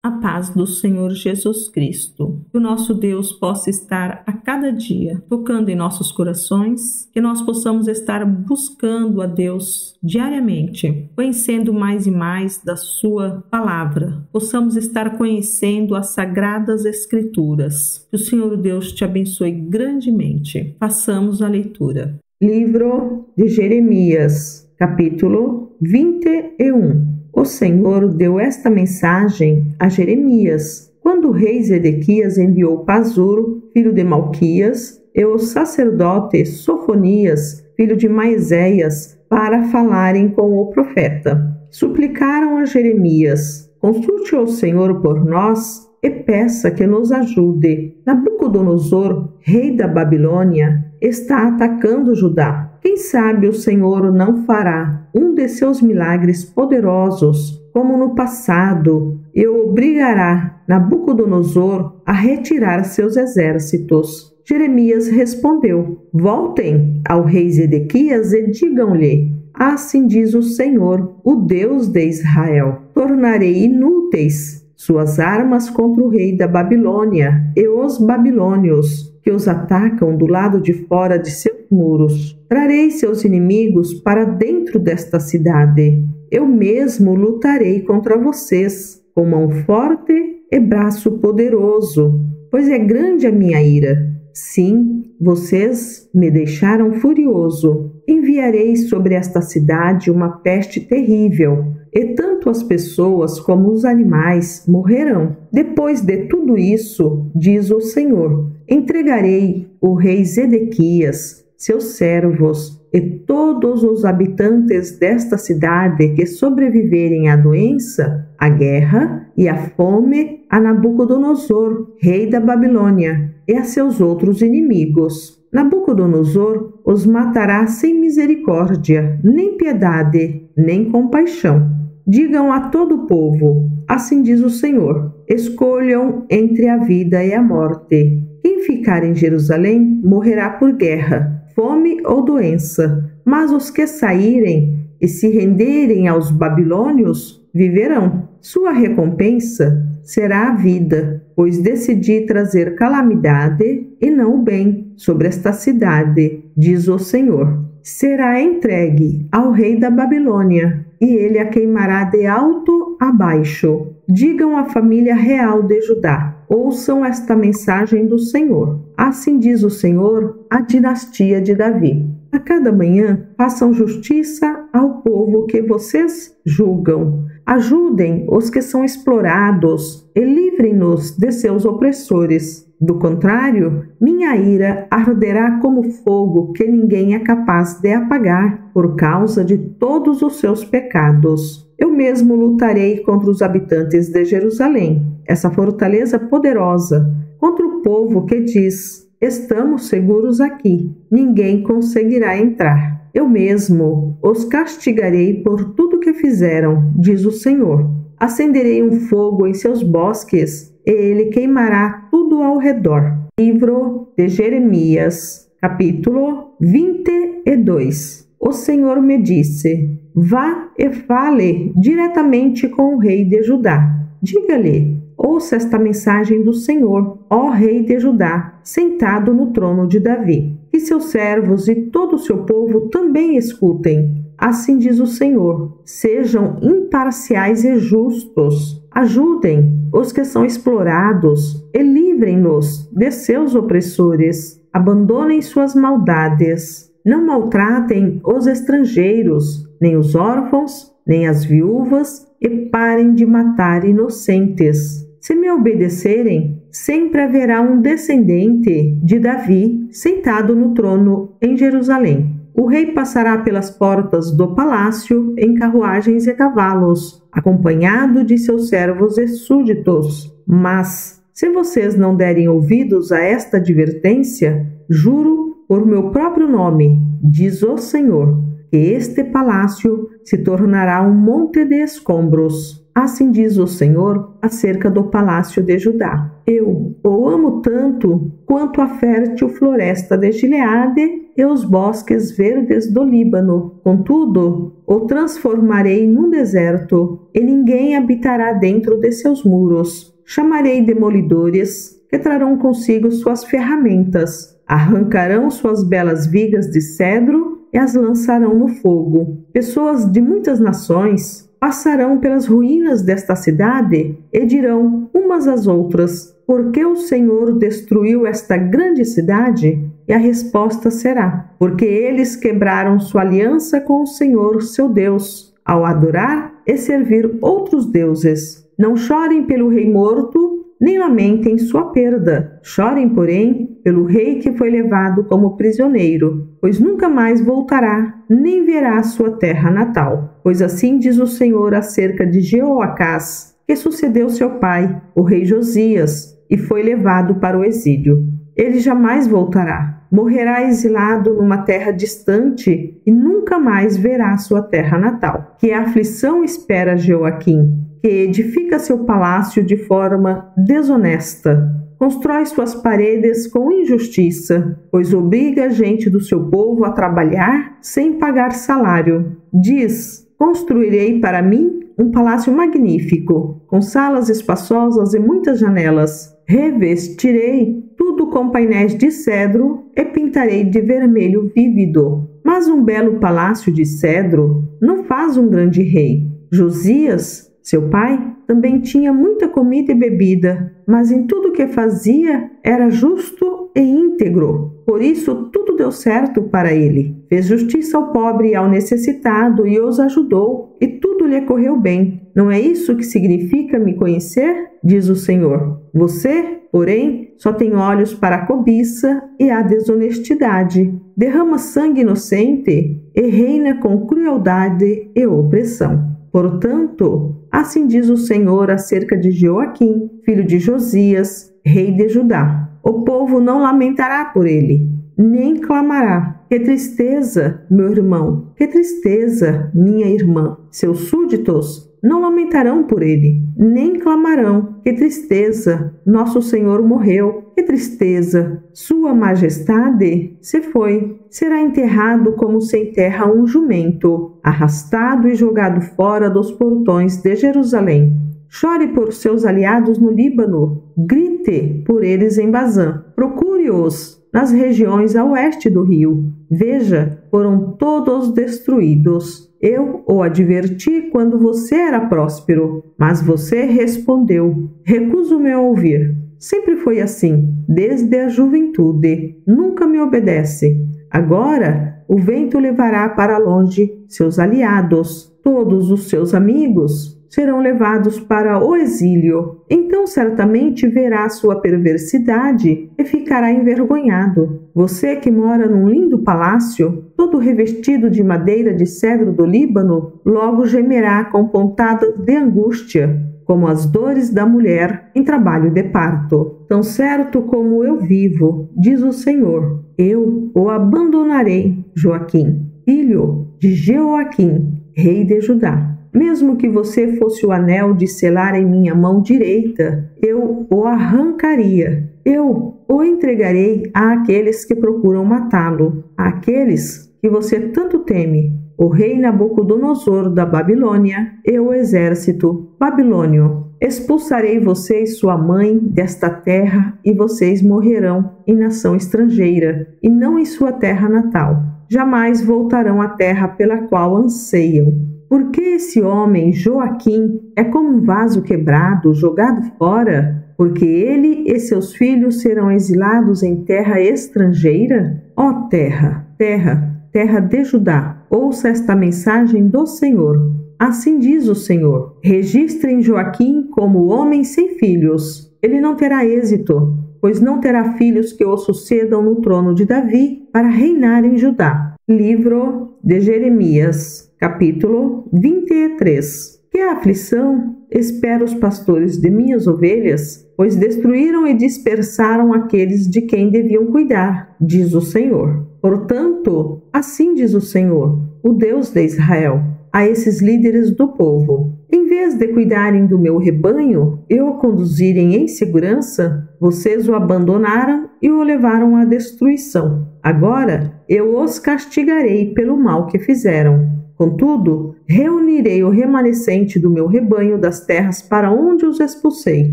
A paz do Senhor Jesus Cristo. Que o nosso Deus possa estar a cada dia tocando em nossos corações, que nós possamos estar buscando a Deus diariamente, conhecendo mais e mais da sua palavra, possamos estar conhecendo as sagradas escrituras. Que o Senhor Deus te abençoe grandemente. Façamos a leitura. Livro de Jeremias, capítulo 21. O Senhor deu esta mensagem a Jeremias, quando o rei Zedequias enviou Pazur, filho de Malquias, e o sacerdote Sofonias, filho de Maizéias, para falarem com o profeta. Suplicaram a Jeremias: consulte o Senhor por nós e peça que nos ajude. Nabucodonosor, rei da Babilônia, está atacando Judá. Quem sabe o Senhor não fará um de seus milagres poderosos, como no passado, e obrigará Nabucodonosor a retirar seus exércitos. Jeremias respondeu: voltem ao rei Zedequias e digam-lhe: assim diz o Senhor, o Deus de Israel: tornarei inúteis suas armas contra o rei da Babilônia e os babilônios que os atacam do lado de fora de seus muros. Trarei seus inimigos para dentro desta cidade. Eu mesmo lutarei contra vocês, com mão forte e braço poderoso, pois é grande a minha ira. Sim, vocês me deixaram furioso. Enviarei sobre esta cidade uma peste terrível, e tanto as pessoas como os animais morrerão. Depois de tudo isso, diz o Senhor, entregarei o rei Zedequias, seus servos e todos os habitantes desta cidade que sobreviverem à doença, à guerra e à fome a Nabucodonosor, rei da Babilônia, e a seus outros inimigos. Nabucodonosor os matará sem misericórdia, nem piedade, nem compaixão. Digam a todo o povo: assim diz o Senhor, escolham entre a vida e a morte. Quem ficar em Jerusalém morrerá por guerra, fome ou doença, mas os que saírem e se renderem aos babilônios viverão. Sua recompensa será a vida, pois decidi trazer calamidade e não o bem sobre esta cidade, diz o Senhor. Será entregue ao rei da Babilônia, e ele a queimará de alto a baixo. Digam à família real de Judá: ouçam esta mensagem do Senhor. Assim diz o Senhor, a dinastia de Davi: a cada manhã façam justiça ao povo que vocês julgam. Ajudem os que são explorados e livrem-nos de seus opressores. Do contrário, minha ira arderá como fogo que ninguém é capaz de apagar por causa de todos os seus pecados. Eu mesmo lutarei contra os habitantes de Jerusalém, essa fortaleza poderosa, contra o povo que diz: estamos seguros aqui, ninguém conseguirá entrar. Eu mesmo os castigarei por tudo que fizeram, diz o Senhor. Acenderei um fogo em seus bosques e ele queimará tudo ao redor. Livro de Jeremias, capítulo 22. O Senhor me disse: vá e fale diretamente com o rei de Judá. Diga-lhe: ouça esta mensagem do Senhor, ó rei de Judá, sentado no trono de Davi. Que seus servos e todo o seu povo também escutem. Assim diz o Senhor: sejam imparciais e justos. Ajudem os que são explorados e livrem-nos de seus opressores. Abandonem suas maldades. Não maltratem os estrangeiros, nem os órfãos, nem as viúvas, e parem de matar inocentes. Se me obedecerem, sempre haverá um descendente de Davi sentado no trono em Jerusalém. O rei passará pelas portas do palácio em carruagens e cavalos, acompanhado de seus servos e súditos. Mas, se vocês não derem ouvidos a esta advertência, juro por meu próprio nome, diz o Senhor, que este palácio se tornará um monte de escombros. Assim diz o Senhor acerca do palácio de Judá. Eu o amo tanto quanto a fértil floresta de Gileade e os bosques verdes do Líbano. Contudo, o transformarei num deserto, e ninguém habitará dentro de seus muros. Chamarei demolidores, que trarão consigo suas ferramentas, arrancarão suas belas vigas de cedro e as lançarão no fogo. Pessoas de muitas nações passarão pelas ruínas desta cidade e dirão umas às outras: por que o Senhor destruiu esta grande cidade? E a resposta será: porque eles quebraram sua aliança com o Senhor, seu Deus, ao adorar e servir outros deuses. Não chorem pelo rei morto, nem lamentem sua perda. Chorem, porém, pelo rei que foi levado como prisioneiro, pois nunca mais voltará, nem verá sua terra natal. Pois assim diz o Senhor acerca de Jeoacás, que sucedeu seu pai, o rei Josias, e foi levado para o exílio. Ele jamais voltará. Morrerá exilado numa terra distante e nunca mais verá sua terra natal. Que a aflição espera Jeoaquim, que edifica seu palácio de forma desonesta. Constrói suas paredes com injustiça, pois obriga a gente do seu povo a trabalhar sem pagar salário. Diz: construirei para mim um palácio magnífico, com salas espaçosas e muitas janelas. Revestirei tudo com painéis de cedro e pintarei de vermelho vívido. Mas um belo palácio de cedro não faz um grande rei. Josias, seu pai, também tinha muita comida e bebida, mas em tudo que fazia era justo e íntegro. Por isso tudo deu certo para ele. Fez justiça ao pobre e ao necessitado e os ajudou, e tudo lhe correu bem. Não é isso que significa me conhecer? Diz o Senhor. Você, porém, só tem olhos para a cobiça e a desonestidade. Derrama sangue inocente e reina com crueldade e opressão. Portanto, assim diz o Senhor acerca de Jeoaquim, filho de Josias, rei de Judá: o povo não lamentará por ele, nem clamará. Que tristeza, meu irmão, que tristeza, minha irmã. Seus súditos não lamentarão por ele, nem clamarão. Que tristeza, nosso Senhor morreu. Que tristeza, sua majestade se foi. Será enterrado como se enterra um jumento, arrastado e jogado fora dos portões de Jerusalém. Chore por seus aliados no Líbano, grite por eles em Bazã. Procure-os nas regiões a oeste do rio. Veja, foram todos destruídos. Eu o adverti quando você era próspero, mas você respondeu: recuso-me a ouvir. Sempre foi assim, desde a juventude. Nunca me obedece. Agora o vento levará para longe seus aliados. Todos os seus amigos serão levados para o exílio. Então certamente verá sua perversidade e ficará envergonhado. Você que mora num lindo palácio, todo revestido de madeira de cedro do Líbano, logo gemerá com pontadas de angústia, como as dores da mulher em trabalho de parto. Tão certo como eu vivo, diz o Senhor, eu o abandonarei, Joaquim, filho de Jeoaquim, rei de Judá. Mesmo que você fosse o anel de selar em minha mão direita, eu o arrancaria. Eu o entregarei àqueles que procuram matá-lo, àqueles que você tanto teme, o rei Nabucodonosor da Babilônia e o exército babilônio. Expulsarei você e sua mãe desta terra, e vocês morrerão em nação estrangeira, e não em sua terra natal. Jamais voltarão à terra pela qual anseiam. Porque esse homem, Joaquim, é como um vaso quebrado, jogado fora? Porque ele e seus filhos serão exilados em terra estrangeira? Ó terra, terra, terra de Judá, ouça esta mensagem do Senhor. Assim diz o Senhor: registrem Joaquim como homem sem filhos. Ele não terá êxito, pois não terá filhos que o sucedam no trono de Davi para reinar em Judá. Livro de Jeremias, capítulo 23. Que aflição espera os pastores de minhas ovelhas, pois destruíram e dispersaram aqueles de quem deviam cuidar, diz o Senhor. Portanto, assim diz o Senhor, o Deus de Israel, a esses líderes do povo: Em vez de cuidarem do meu rebanho e o conduzirem em segurança, vocês o abandonaram e o levaram à destruição. Agora eu os castigarei pelo mal que fizeram. Contudo, reunirei o remanescente do meu rebanho das terras para onde os expulsei.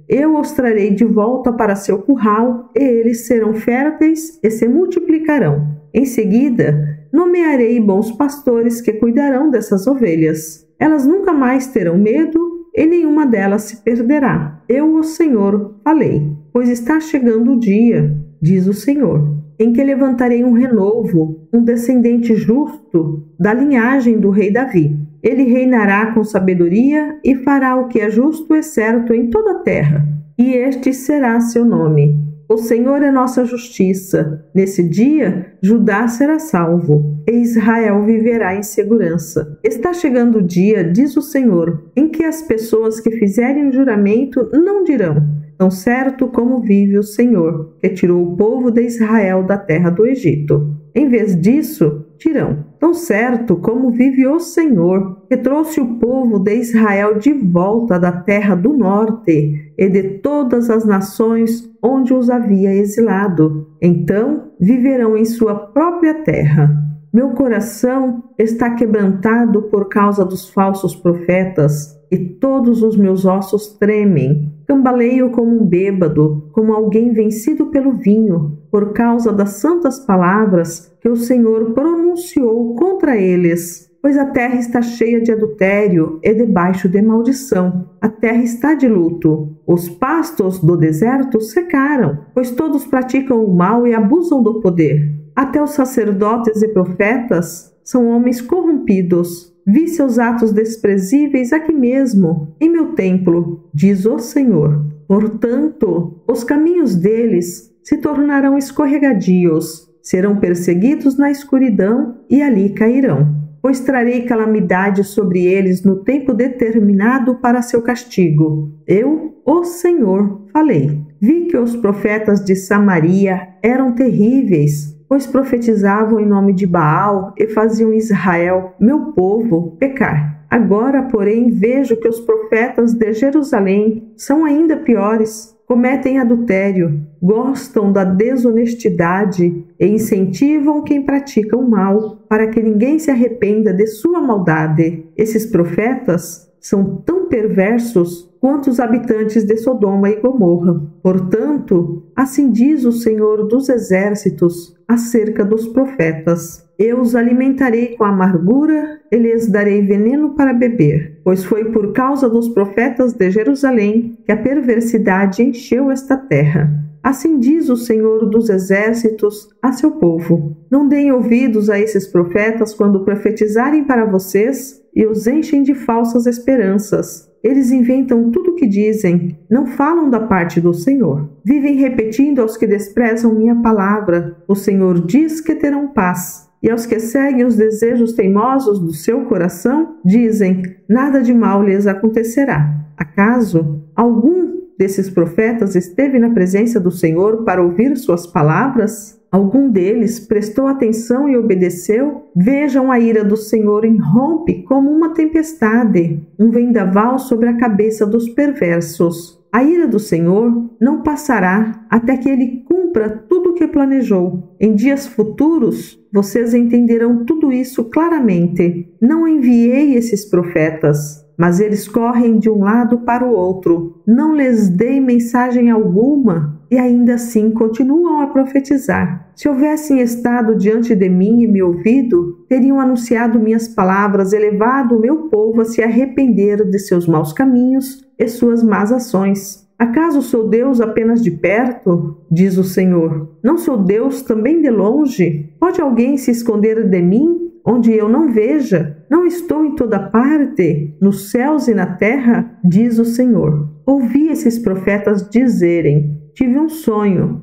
Eu os trarei de volta para seu curral, e eles serão férteis e se multiplicarão. Em seguida, nomearei bons pastores que cuidarão dessas ovelhas. Elas nunca mais terão medo e nenhuma delas se perderá. Eu, o Senhor, falei, pois está chegando o dia, diz o Senhor, em que levantarei um renovo, um descendente justo da linhagem do rei Davi. Ele reinará com sabedoria e fará o que é justo e certo em toda a terra, e este será seu nome. O Senhor é nossa justiça. Nesse dia, Judá será salvo, e Israel viverá em segurança. Está chegando o dia, diz o Senhor, em que as pessoas que fizerem o juramento não dirão: tão certo como vive o Senhor, que tirou o povo de Israel da terra do Egito. Em vez disso, dirão: tão certo como vive o Senhor, que trouxe o povo de Israel de volta da terra do norte e de todas as nações onde os havia exilado. Então viverão em sua própria terra. Meu coração está quebrantado por causa dos falsos profetas, e todos os meus ossos tremem. Cambaleio como um bêbado, como alguém vencido pelo vinho, por causa das santas palavras que o Senhor pronunciou contra eles. Pois a terra está cheia de adultério e debaixo de maldição. A terra está de luto. Os pastos do deserto secaram, pois todos praticam o mal e abusam do poder. Até os sacerdotes e profetas são homens corrompidos. Vi seus atos desprezíveis aqui mesmo, em meu templo, diz o Senhor. Portanto, os caminhos deles se tornarão escorregadios, serão perseguidos na escuridão e ali cairão. Pois trarei calamidade sobre eles no tempo determinado para seu castigo. Eu, o Senhor, falei. Vi que os profetas de Samaria eram terríveis, pois profetizavam em nome de Baal e faziam Israel, meu povo, pecar. Agora, porém, vejo que os profetas de Jerusalém são ainda piores. Cometem adultério, gostam da desonestidade e incentivam quem pratica o mal, para que ninguém se arrependa de sua maldade. Esses profetas são tão perversos quanto os habitantes de Sodoma e Gomorra. Portanto, assim diz o Senhor dos Exércitos acerca dos profetas: eu os alimentarei com amargura e lhes darei veneno para beber, pois foi por causa dos profetas de Jerusalém que a perversidade encheu esta terra. Assim diz o Senhor dos Exércitos a seu povo: não deem ouvidos a esses profetas quando profetizarem para vocês e os enchem de falsas esperanças. Eles inventam tudo o que dizem, não falam da parte do Senhor. Vivem repetindo aos que desprezam minha palavra: o Senhor diz que terão paz. E aos que seguem os desejos teimosos do seu coração, dizem: nada de mal lhes acontecerá. Acaso algum desses profetas esteve na presença do Senhor para ouvir suas palavras? Algum deles prestou atenção e obedeceu? Vejam, a ira do Senhor irrompe como uma tempestade, um vendaval sobre a cabeça dos perversos. A ira do Senhor não passará até que ele cumpra tudo o que planejou. Em dias futuros, vocês entenderão tudo isso claramente. Não enviei esses profetas, mas eles correm de um lado para o outro. Não lhes dei mensagem alguma e ainda assim continuam a profetizar. Se houvessem estado diante de mim e me ouvido, teriam anunciado minhas palavras e levado o meu povo a se arrepender de seus maus caminhos e suas más ações. Acaso sou Deus apenas de perto? Diz o Senhor. Não sou Deus também de longe? Pode alguém se esconder de mim, onde eu não veja? Não estou em toda parte, nos céus e na terra? Diz o Senhor. Ouvi esses profetas dizerem: tive um sonho,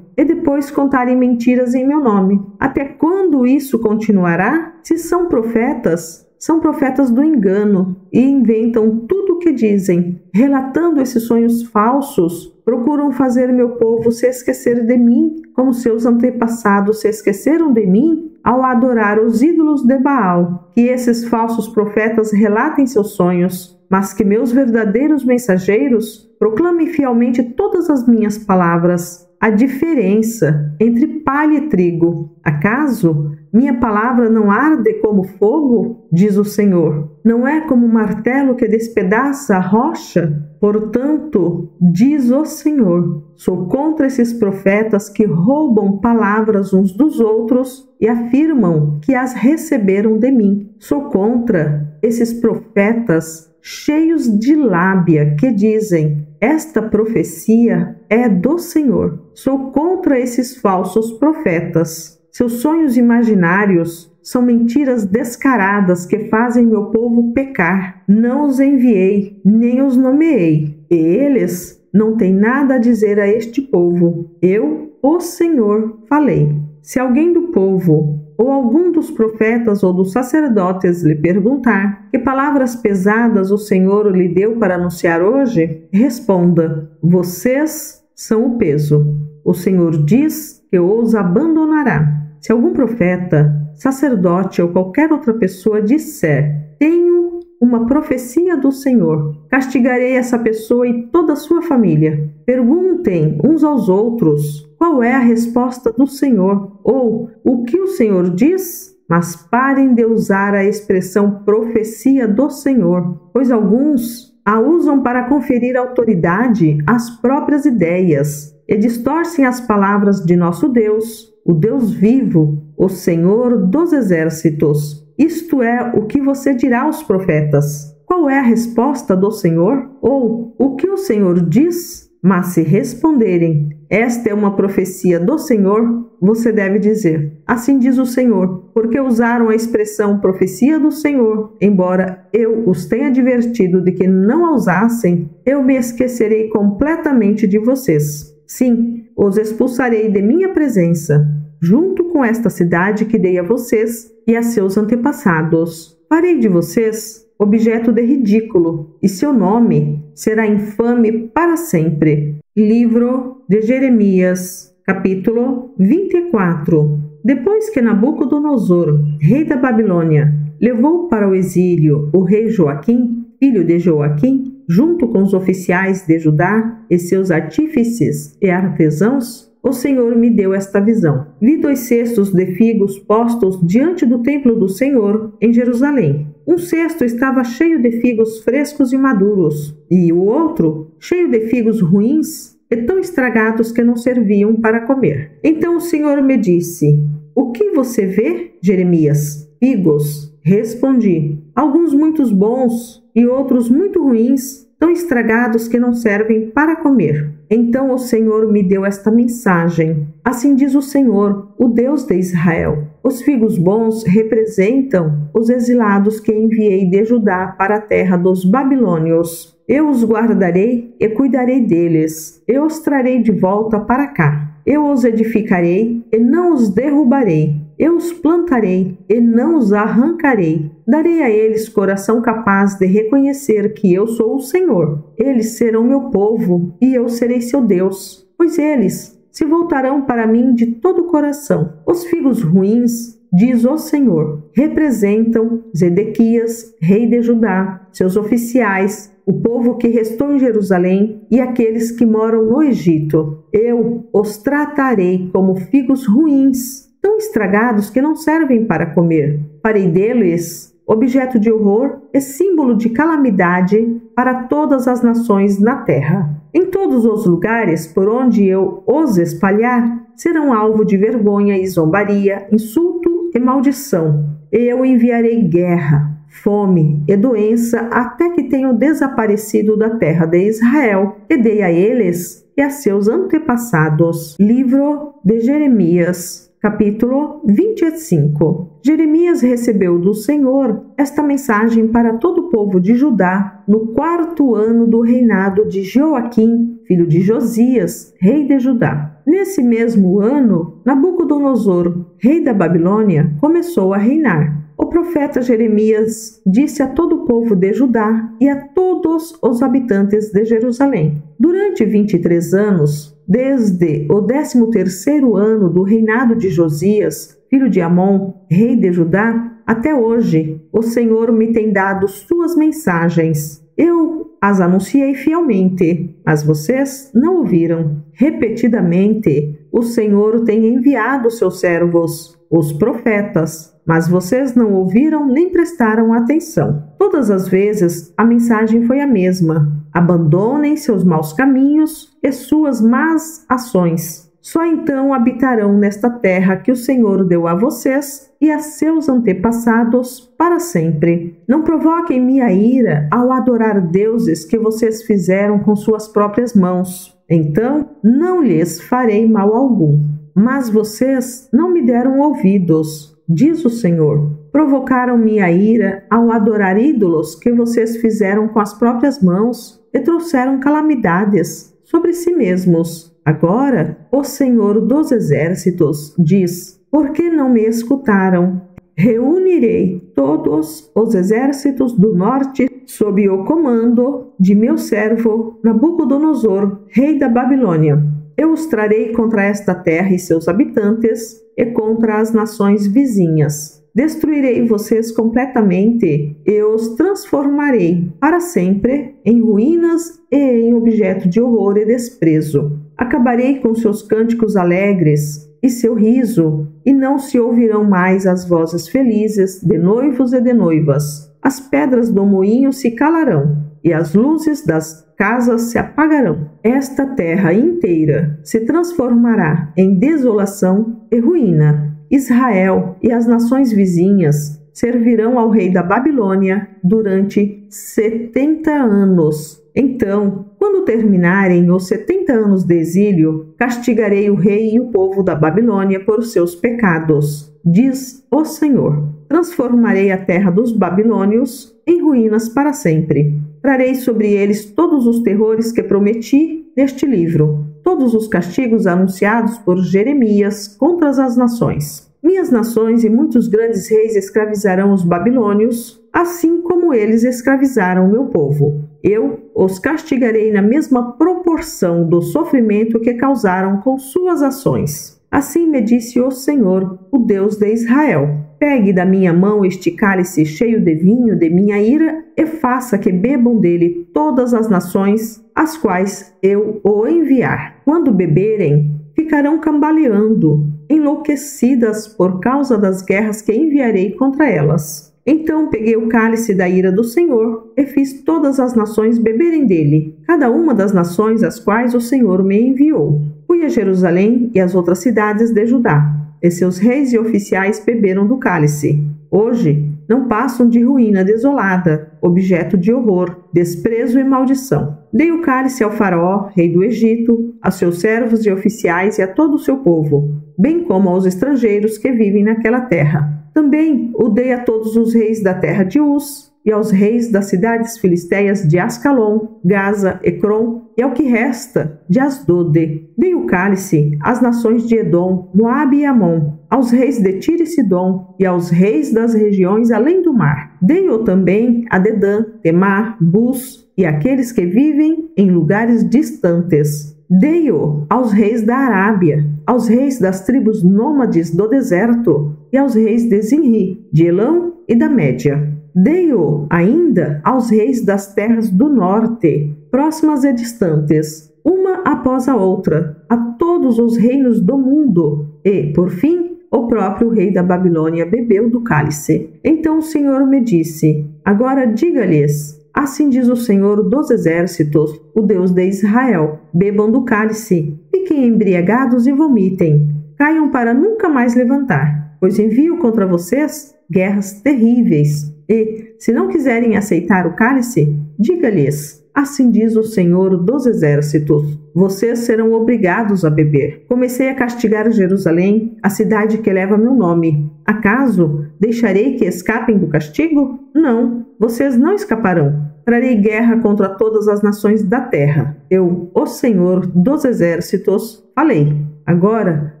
e depois contarem mentiras em meu nome. Até quando isso continuará? Se são profetas do engano e inventam tudo o que dizem. Relatando esses sonhos falsos, procuram fazer meu povo se esquecer de mim, como seus antepassados se esqueceram de mim. ao adorar os ídolos de Baal, que esses falsos profetas relatem seus sonhos, mas que meus verdadeiros mensageiros proclamem fielmente todas as minhas palavras. A diferença entre palha e trigo. Acaso minha palavra não arde como fogo? Diz o Senhor. Não é como um martelo que despedaça a rocha? Portanto, diz o Senhor, sou contra esses profetas que roubam palavras uns dos outros e afirmam que as receberam de mim. Sou contra esses profetas cheios de lábia que dizem: esta profecia é do Senhor. Sou contra esses falsos profetas. Seus sonhos imaginários são mentiras descaradas que fazem meu povo pecar. Não os enviei, nem os nomeei. E eles não têm nada a dizer a este povo. Eu, o Senhor, falei. Se alguém do povo ou algum dos profetas ou dos sacerdotes lhe perguntar que palavras pesadas o Senhor lhe deu para anunciar hoje, responda: vocês são o peso. O Senhor diz que os abandonará. Se algum profeta, sacerdote ou qualquer outra pessoa disser: tenho uma profecia do Senhor, castigarei essa pessoa e toda a sua família. Perguntem uns aos outros qual é a resposta do Senhor ou o que o Senhor diz, mas parem de usar a expressão profecia do Senhor, pois alguns a usam para conferir autoridade às próprias ideias e distorcem as palavras de nosso Deus, o Deus vivo, o Senhor dos exércitos. Isto é o que você dirá aos profetas. Qual é a resposta do Senhor? Ou o que o Senhor diz? Mas se responderem: esta é uma profecia do Senhor, você deve dizer: assim diz o Senhor, porque usaram a expressão profecia do Senhor, embora eu os tenha advertido de que não a usassem, eu me esquecerei completamente de vocês. Sim, os expulsarei de minha presença, junto com esta cidade que dei a vocês e a seus antepassados. Farei de vocês objeto de ridículo, e seu nome será infame para sempre. Livro de Jeremias, capítulo 24. Depois que Nabucodonosor, rei da Babilônia, levou para o exílio o rei Joaquim, filho de Joaquim, junto com os oficiais de Judá e seus artífices e artesãos, o Senhor me deu esta visão. Vi 2 cestos de figos postos diante do templo do Senhor, em Jerusalém. Um cesto estava cheio de figos frescos e maduros, e o outro cheio de figos ruins e tão estragados que não serviam para comer. Então o Senhor me disse: o que você vê, Jeremias? Figos. Respondi: alguns muito bons e outros muito ruins, tão estragados que não servem para comer. Então o Senhor me deu esta mensagem. Assim diz o Senhor, o Deus de Israel: os figos bons representam os exilados que enviei de Judá para a terra dos babilônios. Eu os guardarei e cuidarei deles. Eu os trarei de volta para cá. Eu os edificarei e não os derrubarei. Eu os plantarei e não os arrancarei. Darei a eles coração capaz de reconhecer que eu sou o Senhor. Eles serão meu povo e eu serei seu Deus, pois eles se voltarão para mim de todo o coração. Os figos ruins, diz o Senhor, representam Zedequias, rei de Judá, seus oficiais, o povo que restou em Jerusalém e aqueles que moram no Egito. Eu os tratarei como figos ruins, tão estragados que não servem para comer. Farei deles objeto de horror e símbolo de calamidade para todas as nações na terra. Em todos os lugares por onde eu os espalhar, serão alvo de vergonha e zombaria, insulto e maldição. Eu enviarei guerra, fome e doença até que tenham desaparecido da terra de Israel, e dei a eles e a seus antepassados. Livro de Jeremias, capítulo 25. Jeremias recebeu do Senhor esta mensagem para todo o povo de Judá no 4º ano do reinado de Joaquim, filho de Josias, rei de Judá. Nesse mesmo ano, Nabucodonosor, rei da Babilônia, começou a reinar. O profeta Jeremias disse a todo o povo de Judá e a todos os habitantes de Jerusalém: durante 23 anos, desde o 13º ano do reinado de Josias, filho de Amon, rei de Judá, até hoje o Senhor me tem dado suas mensagens. Eu as anunciei fielmente, mas vocês não ouviram. Repetidamente, o Senhor tem enviado seus servos, os profetas, mas vocês não ouviram nem prestaram atenção. Todas as vezes a mensagem foi a mesma: abandonem seus maus caminhos e suas más ações. Só então habitarão nesta terra que o Senhor deu a vocês e a seus antepassados para sempre. Não provoquem minha ira ao adorar deuses que vocês fizeram com suas próprias mãos. Então não lhes farei mal algum. Mas vocês não me deram ouvidos, diz o Senhor. Provocaram minha ira ao adorar ídolos que vocês fizeram com as próprias mãos e trouxeram calamidades sobre si mesmos. Agora, o Senhor dos Exércitos diz: por que não me escutaram? Reunirei todos os exércitos do norte sob o comando de meu servo Nabucodonosor, rei da Babilônia. Eu os trarei contra esta terra e seus habitantes e contra as nações vizinhas. Destruirei vocês completamente e os transformarei para sempre em ruínas e em objeto de horror e desprezo. Acabarei com seus cânticos alegres e seu riso, e não se ouvirão mais as vozes felizes de noivos e de noivas. As pedras do moinho se calarão, e as luzes das casas se apagarão. Esta terra inteira se transformará em desolação e ruína. Israel e as nações vizinhas servirão ao rei da Babilônia durante 70 anos. Então, quando terminarem os 70 anos de exílio, castigarei o rei e o povo da Babilônia por seus pecados, diz o Senhor. Transformarei a terra dos babilônios em ruínas para sempre. Trarei sobre eles todos os terrores que prometi neste livro, todos os castigos anunciados por Jeremias contra as nações. Minhas nações e muitos grandes reis escravizarão os babilônios, assim como eles escravizaram o meu povo. Eu os castigarei na mesma proporção do sofrimento que causaram com suas ações. Assim me disse o Senhor, o Deus de Israel: pegue da minha mão este cálice cheio de vinho de minha ira e faça que bebam dele todas as nações às quais eu o enviar. Quando beberem, ficarão cambaleando, enlouquecidas por causa das guerras que enviarei contra elas. Então peguei o cálice da ira do Senhor e fiz todas as nações beberem dele, cada uma das nações às quais o Senhor me enviou. Fui a Jerusalém e às outras cidades de Judá, e seus reis e oficiais beberam do cálice. Hoje não passam de ruína desolada, objeto de horror, desprezo e maldição. Dei o cálice ao faraó, rei do Egito, a seus servos e oficiais e a todo o seu povo, bem como aos estrangeiros que vivem naquela terra. Também o dei a todos os reis da terra de Uz e aos reis das cidades filisteias de Ascalon, Gaza, Ecrom e ao que resta de Asdode. Dei o cálice às nações de Edom, Moabe e Amon, aos reis de Tiro e Sidom e aos reis das regiões além do mar. Dei-o também a Dedã, Temar, Bus e aqueles que vivem em lugares distantes. Dei-o aos reis da Arábia, aos reis das tribos nômades do deserto e aos reis de Zinri, de Elão e da Média. Dei-o ainda aos reis das terras do norte, próximas e distantes, uma após a outra, a todos os reinos do mundo. E, por fim, o próprio rei da Babilônia bebeu do cálice. Então o Senhor me disse: agora diga-lhes: assim diz o Senhor dos Exércitos, o Deus de Israel: bebam do cálice, fiquem embriagados e vomitem, caiam para nunca mais levantar, pois envio contra vocês guerras terríveis. E, se não quiserem aceitar o cálice, diga-lhes: assim diz o Senhor dos Exércitos: vocês serão obrigados a beber. Comecei a castigar Jerusalém, a cidade que leva meu nome. Acaso deixarei que escapem do castigo? Não, vocês não escaparão. Trarei guerra contra todas as nações da terra. Eu, o Senhor dos Exércitos, falei. Agora,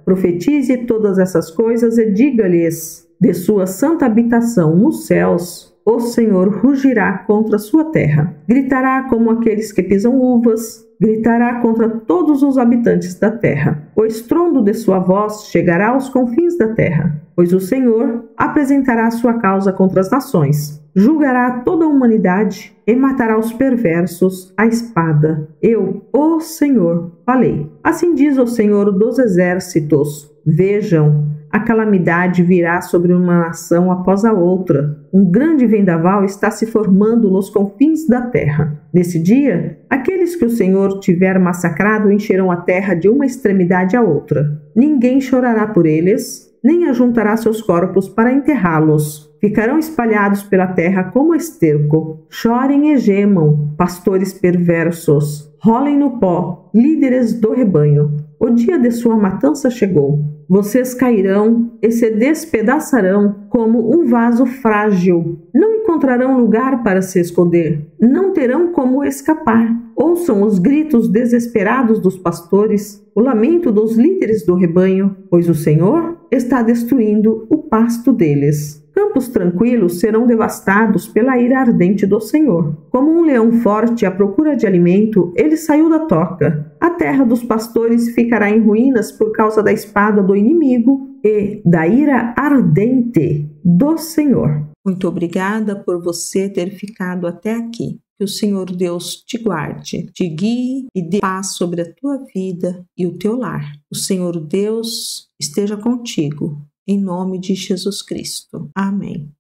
profetize todas essas coisas e diga-lhes: de sua santa habitação nos céus, o Senhor rugirá contra a sua terra. Gritará como aqueles que pisam uvas, gritará contra todos os habitantes da terra. O estrondo de sua voz chegará aos confins da terra. pois o Senhor apresentará a sua causa contra as nações. Julgará toda a humanidade e matará os perversos à espada. Eu, o Senhor, falei. Assim diz o Senhor dos exércitos. Vejam, a calamidade virá sobre uma nação após a outra. Um grande vendaval está se formando nos confins da terra. Nesse dia, aqueles que o Senhor tiver massacrado encherão a terra de uma extremidade à outra. Ninguém chorará por eles, nem ajuntará seus corpos para enterrá-los. Ficarão espalhados pela terra como esterco. Chorem e gemam, pastores perversos. Rolem no pó, líderes do rebanho. O dia de sua matança chegou. Vocês cairão e se despedaçarão como um vaso frágil. Não encontrarão lugar para se esconder. Não terão como escapar. Ouçam os gritos desesperados dos pastores, o lamento dos líderes do rebanho, pois o Senhor está destruindo o pasto deles. Campos tranquilos serão devastados pela ira ardente do Senhor. Como um leão forte à procura de alimento, ele saiu da toca. A terra dos pastores ficará em ruínas por causa da espada do inimigo e da ira ardente do Senhor. Muito obrigada por você ter ficado até aqui. Que o Senhor Deus te guarde, te guie e dê paz sobre a tua vida e o teu lar. O Senhor Deus esteja contigo. Em nome de Jesus Cristo. Amém.